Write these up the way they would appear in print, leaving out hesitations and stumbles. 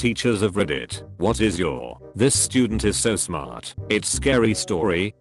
teachers of Reddit, what is your "this student is so smart, it's scary" story?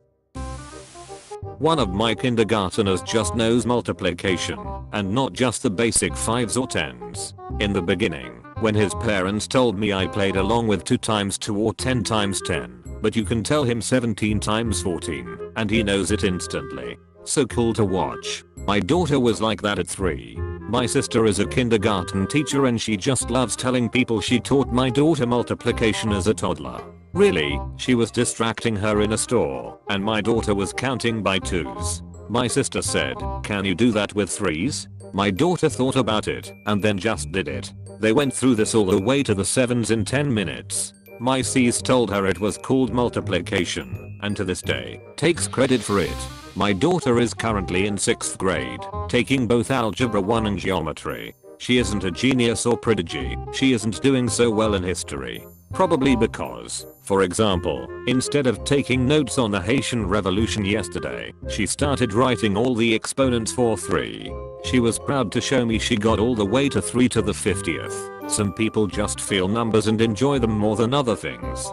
One of my kindergarteners just knows multiplication, and not just the basic 5s or 10s. In the beginning, when his parents told me, I played along with 2 times 2 or 10 times 10, but you can tell him 17 times 14, and he knows it instantly. So cool to watch. My daughter was like that at 3. My sister is a kindergarten teacher and she just loves telling people she taught my daughter multiplication as a toddler. Really, she was distracting her in a store, and my daughter was counting by 2s. My sister said, "Can you do that with 3s?" My daughter thought about it, and then just did it. They went through this all the way to the 7s in 10 minutes. My sis told her it was called multiplication, and to this day, takes credit for it. My daughter is currently in 6th grade, taking both Algebra 1 and Geometry. She isn't a genius or prodigy, she isn't doing so well in history. Probably because, for example, instead of taking notes on the Haitian Revolution yesterday, she started writing all the exponents for 3. She was proud to show me she got all the way to 3 to the 50th. Some people just feel numbers and enjoy them more than other things.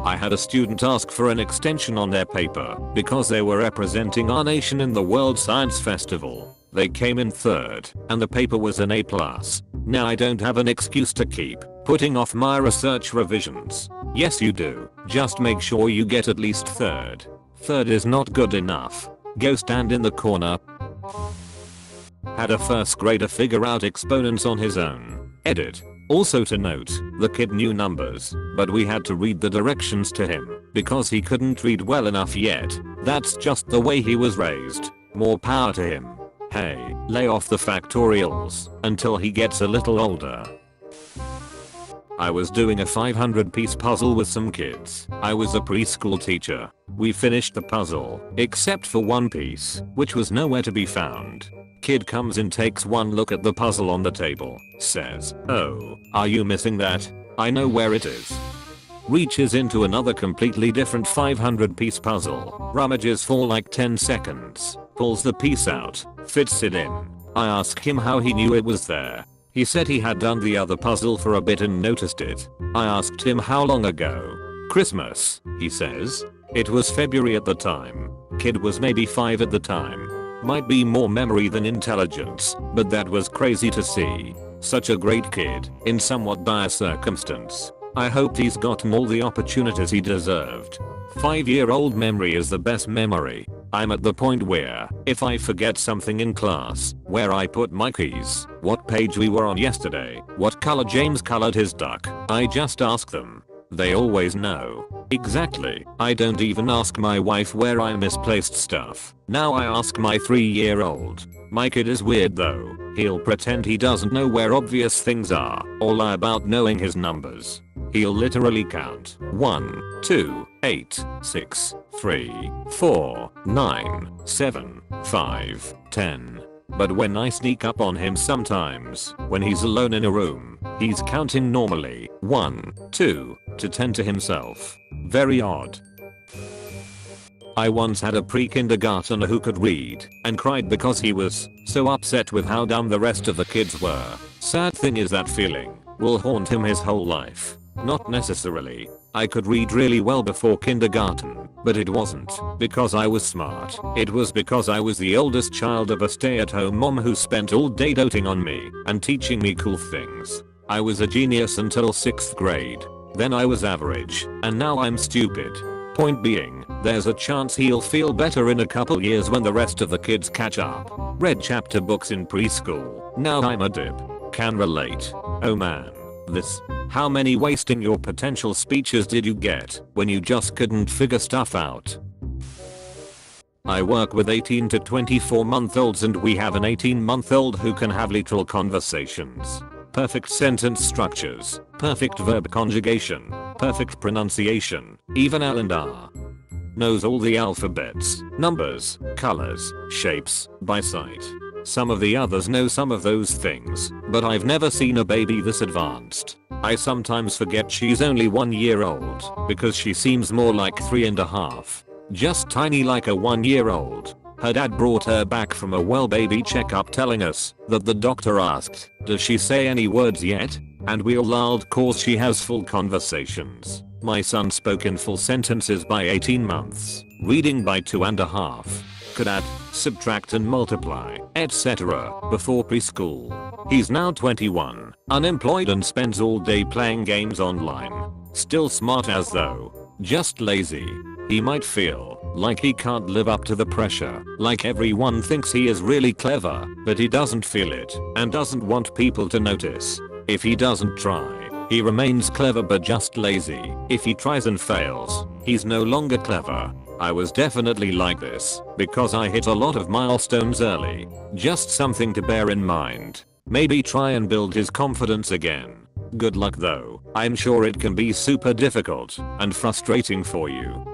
I had a student ask for an extension on their paper because they were representing our nation in the World Science Festival. They came in 3rd, and the paper was an A+. Now I don't have an excuse to keep putting off my research revisions. Yes you do, just make sure you get at least 3rd. 3rd is not good enough. Go stand in the corner. Had a 1st grader figure out exponents on his own. Edit. Also to note, the kid knew numbers, but we had to read the directions to him because he couldn't read well enough yet. That's just the way he was raised. More power to him. Hey, lay off the factorials until he gets a little older. I was doing a 500-piece puzzle with some kids. I was a preschool teacher. We finished the puzzle, except for one piece, which was nowhere to be found. Kid comes in, takes one look at the puzzle on the table, says, "Oh, are you missing that? I know where it is." Reaches into another completely different 500-piece puzzle, rummages for like 10 seconds, pulls the piece out, fits it in. I asked him how he knew it was there. He said he had done the other puzzle for a bit and noticed it. I asked him how long ago. "Christmas," he says. It was February at the time. Kid was maybe 5 at the time. Might be more memory than intelligence, but that was crazy to see. Such a great kid, in somewhat dire circumstance. I hoped he's gotten all the opportunities he deserved. 5-year-old memory is the best memory. I'm at the point where, if I forget something in class, where I put my keys, what page we were on yesterday, what color James colored his duck, I just ask them. They always know. Exactly. I don't even ask my wife where I misplaced stuff. Now I ask my 3-year-old. My kid is weird though. He'll pretend he doesn't know where obvious things are, or lie about knowing his numbers. He'll literally count 1, 2, 8, 6, 3, 4, 9, 7, 5, 10. But when I sneak up on him sometimes, when he's alone in a room, he's counting normally 1, 2, to 10 to himself. Very odd. I once had a pre-kindergartner who could read and cried because he was so upset with how dumb the rest of the kids were. Sad thing is that feeling will haunt him his whole life. Not necessarily. I could read really well before kindergarten, but it wasn't because I was smart. It was because I was the oldest child of a stay-at-home mom who spent all day doting on me and teaching me cool things. I was a genius until 6th grade. Then I was average, and now I'm stupid. Point being, there's a chance he'll feel better in a couple years when the rest of the kids catch up. Read chapter books in preschool. Now I'm a dip. Can relate. Oh man. This. How many wasting your potential speeches did you get when you just couldn't figure stuff out? I work with 18 to 24 month olds and we have an 18-month-old who can have literal conversations. Perfect sentence structures, perfect verb conjugation, perfect pronunciation, even L and R. Knows all the alphabets, numbers, colors, shapes, by sight. Some of the others know some of those things, but I've never seen a baby this advanced. I sometimes forget she's only 1 year old because she seems more like 3.5. Just tiny like a 1-year-old. Her dad brought her back from a well baby checkup telling us that the doctor asked, "Does she say any words yet?" and we all laughed cause she has full conversations. My son spoke in full sentences by 18 months, reading by 2.5. Could add, subtract and multiply, etc. before preschool. He's now 21, unemployed and spends all day playing games online. Still smart as though, just lazy. He might feel like he can't live up to the pressure, like everyone thinks he is really clever, but he doesn't feel it and doesn't want people to notice. If he doesn't try, he remains clever but just lazy. If he tries and fails, he's no longer clever. I was definitely like this because I hit a lot of milestones early. Just something to bear in mind. Maybe try and build his confidence again. Good luck though. I'm sure it can be super difficult and frustrating for you.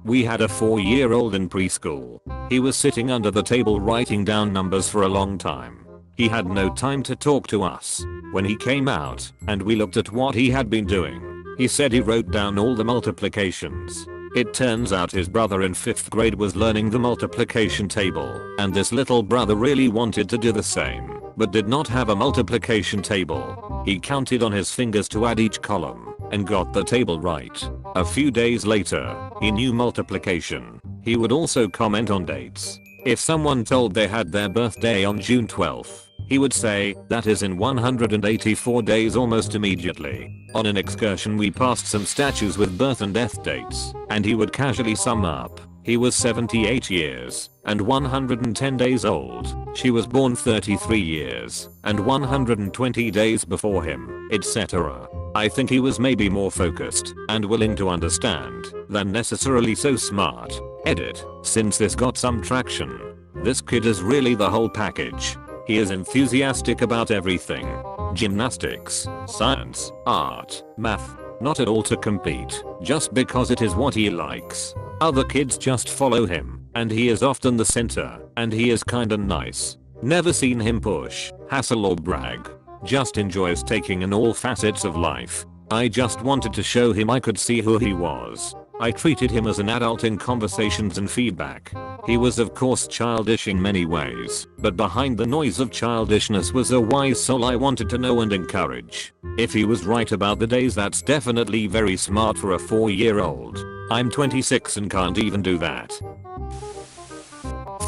We had a 4-year-old in preschool. He was sitting under the table writing down numbers for a long time. He had no time to talk to us. When he came out and we looked at what he had been doing, he said he wrote down all the multiplications. It turns out his brother in 5th grade was learning the multiplication table, and this little brother really wanted to do the same, but did not have a multiplication table. He counted on his fingers to add each column, and got the table right. A few days later, he knew multiplication. He would also comment on dates. If someone told they had their birthday on June 12th, he would say, that is in 184 days almost immediately. On an excursion we passed some statues with birth and death dates, and he would casually sum up. He was 78 years, and 110 days old. She was born 33 years, and 120 days before him, etc. I think he was maybe more focused, and willing to understand, than necessarily so smart. Edit. Since this got some traction. This kid is really the whole package. He is enthusiastic about everything. Gymnastics, science, art, math. Not at all to compete, just because it is what he likes. Other kids just follow him, and he is often the center, and he is kinda nice. Never seen him push, hassle or brag. Just enjoys taking in all facets of life. I just wanted to show him I could see who he was. I treated him as an adult in conversations and feedback. He was of course childish in many ways, but behind the noise of childishness was a wise soul I wanted to know and encourage. If he was right about the days, that's definitely very smart for a 4-year-old. I'm 26 and can't even do that.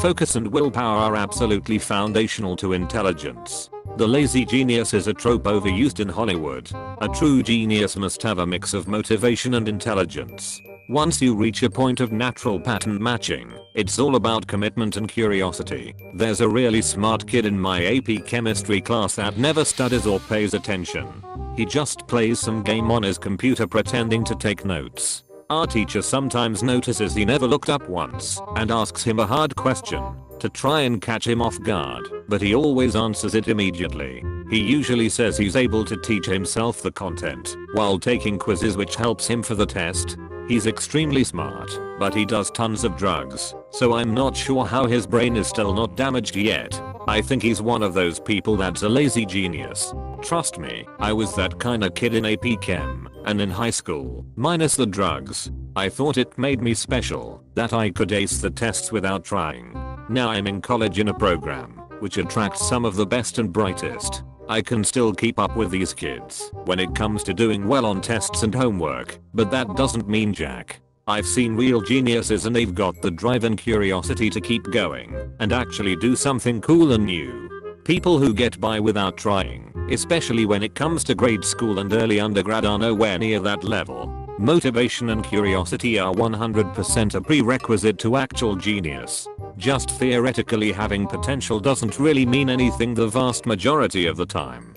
Focus and willpower are absolutely foundational to intelligence. The lazy genius is a trope overused in Hollywood. A true genius must have a mix of motivation and intelligence. Once you reach a point of natural pattern matching, it's all about commitment and curiosity. There's a really smart kid in my AP chemistry class that never studies or pays attention. He just plays some game on his computer pretending to take notes. Our teacher sometimes notices he never looked up once and asks him a hard question to try and catch him off guard, but he always answers it immediately. He usually says he's able to teach himself the content while taking quizzes, which helps him for the test. He's extremely smart, but he does tons of drugs, so I'm not sure how his brain is still not damaged yet. I think he's one of those people that's a lazy genius. Trust me, I was that kinda kid in AP Chem, and in high school, minus the drugs. I thought it made me special, that I could ace the tests without trying. Now I'm in college in a program, which attracts some of the best and brightest. I can still keep up with these kids when it comes to doing well on tests and homework, but that doesn't mean jack. I've seen real geniuses and they've got the drive and curiosity to keep going and actually do something cool and new. People who get by without trying, especially when it comes to grade school and early undergrad, are nowhere near that level. Motivation and curiosity are 100% a prerequisite to actual genius. Just theoretically having potential doesn't really mean anything the vast majority of the time.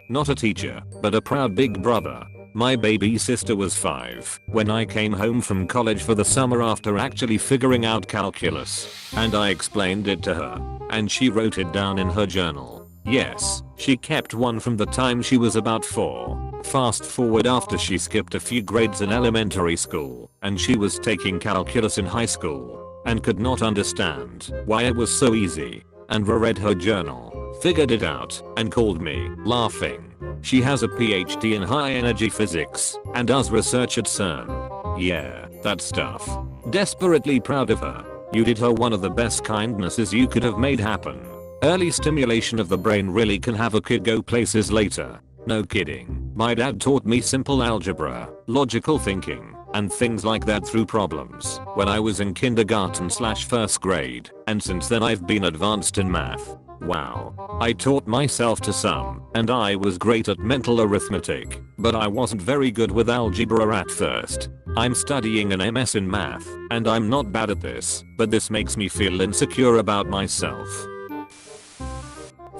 Not a teacher, but a proud big brother. My baby sister was 5 when I came home from college for the summer after actually figuring out calculus, and I explained it to her, and she wrote it down in her journal. Yes, she kept one from the time she was about 4. Fast forward after she skipped a few grades in elementary school, and she was taking calculus in high school, and could not understand why it was so easy, and reread her journal, figured it out, and called me, laughing. She has a PhD in high energy physics, and does research at CERN. Yeah, that stuff. Desperately proud of her. You did her one of the best kindnesses you could have made happen. Early stimulation of the brain really can have a kid go places later. No kidding. My dad taught me simple algebra, logical thinking, and things like that through problems when I was in kindergarten/first grade, and since then I've been advanced in math. Wow. I taught myself to sum, and I was great at mental arithmetic, but I wasn't very good with algebra at first. I'm studying an MS in math, and I'm not bad at this, but this makes me feel insecure about myself.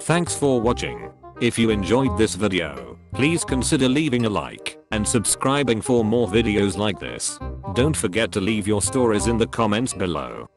Thanks for watching. If you enjoyed this video, please consider leaving a like and subscribing for more videos like this. Don't forget to leave your stories in the comments below.